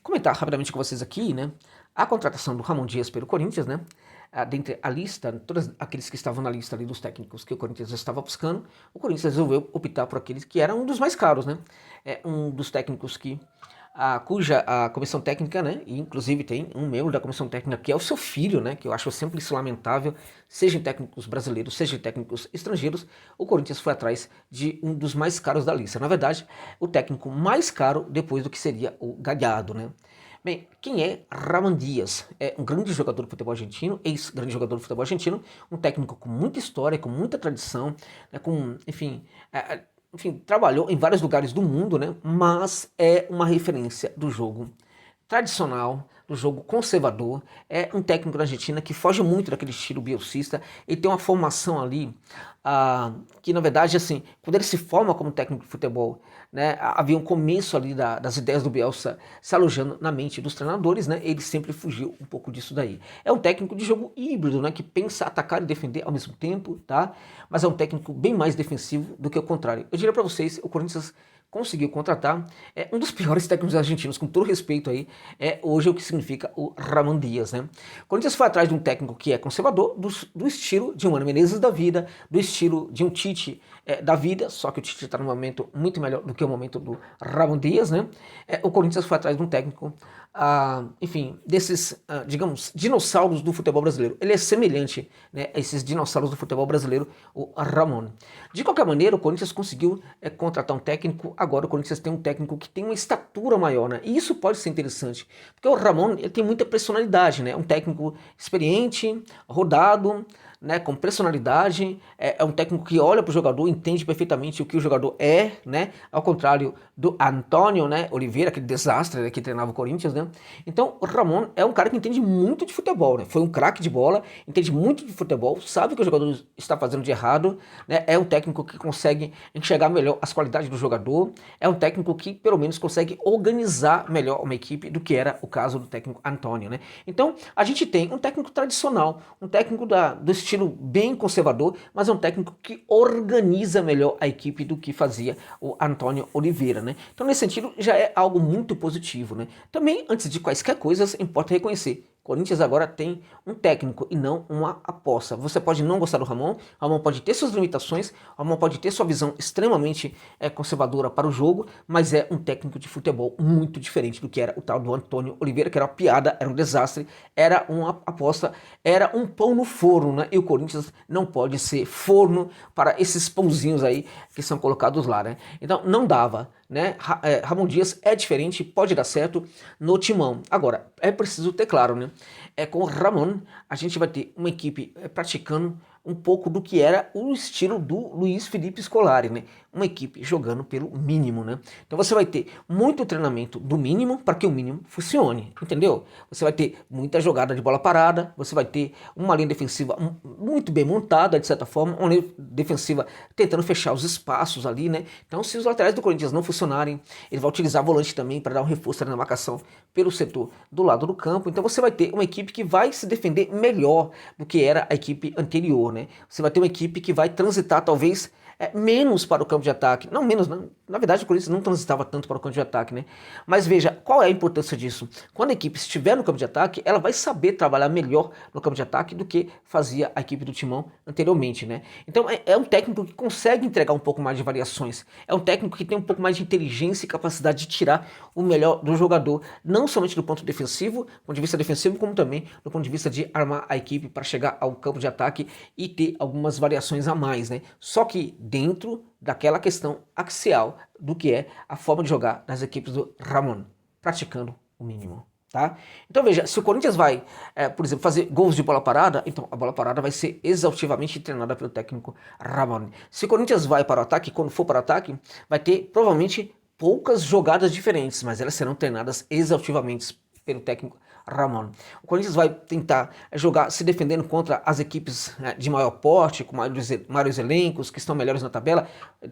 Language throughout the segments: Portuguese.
comentar rapidamente com vocês aqui, né, a contratação do Ramon Dias pelo Corinthians, né, dentre a lista, todos aqueles que estavam na lista ali dos técnicos que o Corinthians estava buscando, o Corinthians resolveu optar por aqueles que eram um dos mais caros, né, um dos técnicos cuja a comissão técnica, né, e inclusive tem um membro da comissão técnica que é o seu filho, né, que eu acho sempre isso lamentável, seja em técnicos brasileiros, seja em técnicos estrangeiros, o Corinthians foi atrás de um dos mais caros da lista. Na verdade, o técnico mais caro depois do que seria o Galhardo, né. Bem, quem é Ramon Dias? É um grande jogador de futebol argentino, ex-grande jogador de futebol argentino, um técnico com muita história, com muita tradição, né, enfim, trabalhou em vários lugares do mundo, né, mas é uma referência do jogo tradicional, do jogo conservador, é um técnico da Argentina que foge muito daquele estilo bielcista, ele tem uma formação ali, que na verdade, assim, quando ele se forma como técnico de futebol, né, havia um começo ali das ideias do Bielsa se alojando na mente dos treinadores, né, ele sempre fugiu um pouco disso daí. É um técnico de jogo híbrido, né, que pensa atacar e defender ao mesmo tempo, tá? Mas é um técnico bem mais defensivo do que o contrário. Eu diria para vocês, o Corinthians conseguiu contratar um dos piores técnicos argentinos, com todo respeito aí, hoje o que significa o Ramon Dias, né? O Corinthians foi atrás de um técnico que é conservador, do estilo de um Mano Menezes da vida, do estilo de um Tite da vida, só que o Tite está num momento muito melhor do que o momento do Ramon Dias, né? O Corinthians foi atrás de um técnico, enfim, desses, digamos, dinossauros do futebol brasileiro. Ele é semelhante, né, a esses dinossauros do futebol brasileiro, o Ramon. De qualquer maneira, o Corinthians conseguiu contratar um técnico. Agora o Corinthians tem um técnico que tem uma estatura maior, né? E isso pode ser interessante, porque o Ramon, ele tem muita personalidade, né? Um técnico experiente, rodado, né, com personalidade, é um técnico que olha para o jogador, entende perfeitamente o que o jogador é, né, ao contrário do Antônio, né, Oliveira, aquele desastre, né, que treinava o Corinthians, né. Então o Ramon é um cara que entende muito de futebol, né, foi um craque de bola, entende muito de futebol, sabe o que o jogador está fazendo de errado, né, é um técnico que consegue enxergar melhor as qualidades do jogador, é um técnico que pelo menos consegue organizar melhor uma equipe do que era o caso do técnico Antônio, né. Então a gente tem um técnico tradicional, um técnico do estilo bem conservador, mas é um técnico que organiza melhor a equipe do que fazia o Antônio Oliveira, né? Então, nesse sentido, já é algo muito positivo, né? Também, antes de quaisquer coisas, importa reconhecer: Corinthians agora tem um técnico e não uma aposta. Você pode não gostar do Ramon pode ter suas limitações, Ramon pode ter sua visão extremamente conservadora para o jogo, mas é um técnico de futebol muito diferente do que era o tal do Antônio Oliveira, que era uma piada, era um desastre, era uma aposta, era um pão no forno, né? E o Corinthians não pode ser forno para esses pãozinhos aí que são colocados lá, né? Então não dava, né? Ramon Dias é diferente, pode dar certo no timão. Agora, é preciso ter claro, né? Com o Ramon, a gente vai ter uma equipe praticando um pouco do que era o estilo do Luiz Felipe Scolari, né? Uma equipe jogando pelo mínimo, né? Então você vai ter muito treinamento do mínimo para que o mínimo funcione, entendeu? Você vai ter muita jogada de bola parada, você vai ter uma linha defensiva muito bem montada, de certa forma, uma linha defensiva tentando fechar os espaços ali, né? Então, se os laterais do Corinthians não funcionarem, ele vai utilizar volante também para dar um reforço na marcação pelo setor do lado do campo. Então você vai ter uma equipe que vai se defender melhor do que era a equipe anterior, né? Você vai ter uma equipe que vai transitar talvez menos para o campo de ataque. Não menos, não. Na verdade o Corinthians não transitava tanto para o campo de ataque, né? Mas veja, qual é a importância disso? Quando a equipe estiver no campo de ataque, ela vai saber trabalhar melhor no campo de ataque do que fazia a equipe do Timão anteriormente, né? Então é um técnico que consegue entregar um pouco mais de variações. É um técnico que tem um pouco mais de inteligência e capacidade de tirar o melhor do jogador, não somente do ponto defensivo, do ponto de vista defensivo, como também do ponto de vista de armar a equipe para chegar ao campo de ataque e ter algumas variações a mais, né? Só que dentro daquela questão axial do que é a forma de jogar das equipes do Ramon, praticando o mínimo, tá? Então veja, se o Corinthians vai, por exemplo, fazer gols de bola parada, então a bola parada vai ser exaustivamente treinada pelo técnico Ramon. Se o Corinthians vai para o ataque, quando for para o ataque, vai ter provavelmente poucas jogadas diferentes, mas elas serão treinadas exaustivamente pelo técnico Ramon. O Corinthians vai tentar jogar se defendendo contra as equipes de maior porte, com maiores elencos, que estão melhores na tabela.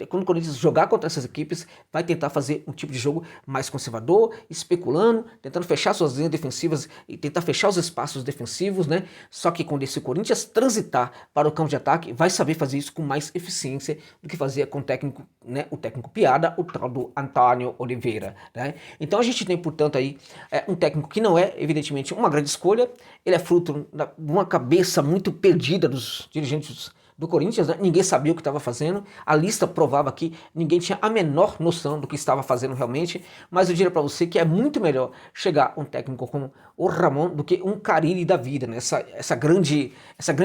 Quando o Corinthians jogar contra essas equipes, vai tentar fazer um tipo de jogo mais conservador, especulando, tentando fechar suas linhas defensivas e tentar fechar os espaços defensivos, né? Só que quando esse Corinthians transitar para o campo de ataque, vai saber fazer isso com mais eficiência do que fazia com o técnico, né? O técnico piada, o tal do Antônio Oliveira, né? Então a gente tem, portanto, aí um técnico que não é, evidentemente, uma grande escolha. Ele é fruto de uma cabeça muito perdida dos dirigentes do Corinthians, né? Ninguém sabia o que estava fazendo, a lista provava que ninguém tinha a menor noção do que estava fazendo realmente, mas eu diria para você que é muito melhor chegar um técnico como o Ramon do que um Carille da vida, né? Essa grande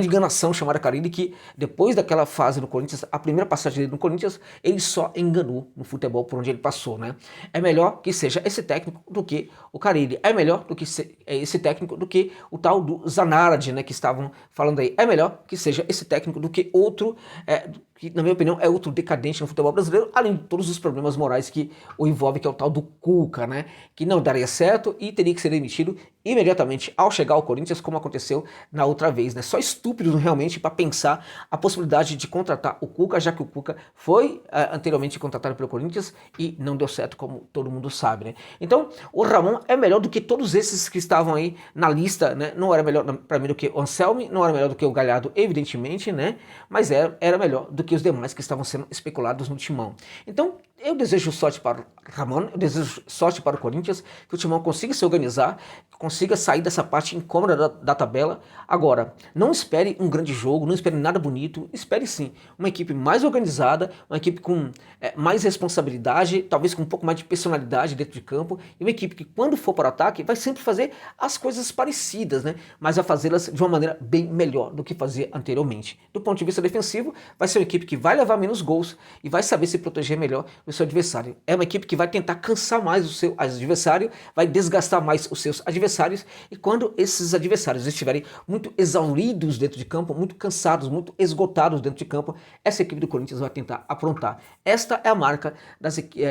enganação chamada Carille, que depois daquela fase no Corinthians, a primeira passagem dele no Corinthians, ele só enganou no futebol por onde ele passou, né? É melhor que seja esse técnico do que o Carille, é melhor do que esse técnico do que o tal do Zanardi, né, que estavam falando aí, é melhor que seja esse técnico do que outro, que na minha opinião é outro decadente no futebol brasileiro, além de todos os problemas morais que o envolve, que é o tal do Cuca, né, que não daria certo e teria que ser demitido imediatamente ao chegar ao Corinthians, como aconteceu na outra vez, né? Só estúpidos realmente para pensar a possibilidade de contratar o Cuca, já que o Cuca foi anteriormente contratado pelo Corinthians e não deu certo, como todo mundo sabe, né? Então, o Ramon é melhor do que todos esses que estavam aí na lista, né? Não era melhor para mim do que o Anselmi, não era melhor do que o Galhardo, evidentemente, né? Mas era melhor do que os demais que estavam sendo especulados no Timão. Então, eu desejo sorte para o Ramon, eu desejo sorte para o Corinthians, que o Timão consiga se organizar, consiga sair dessa parte incômoda da tabela. Agora, não espere um grande jogo, não espere nada bonito, espere sim uma equipe mais organizada, uma equipe com mais responsabilidade, talvez com um pouco mais de personalidade dentro de campo, e uma equipe que quando for para o ataque vai sempre fazer as coisas parecidas, né? Mas vai fazê-las de uma maneira bem melhor do que fazia anteriormente. Do ponto de vista defensivo, vai ser uma equipe que vai levar menos gols e vai saber se proteger melhor do seu adversário. É uma equipe que vai tentar cansar mais o seu adversário, vai desgastar mais os seus adversários, e quando esses adversários estiverem muito exauridos dentro de campo, muito cansados, muito esgotados dentro de campo, essa equipe do Corinthians vai tentar aprontar. Esta é a marca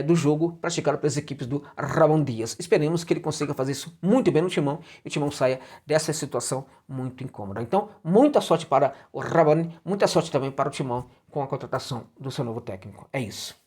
do jogo praticado pelas equipes do Ramon Dias. Esperemos que ele consiga fazer isso muito bem no Timão e o Timão saia dessa situação muito incômoda. Então, muita sorte para o Ramon, muita sorte também para o Timão com a contratação do seu novo técnico. É isso.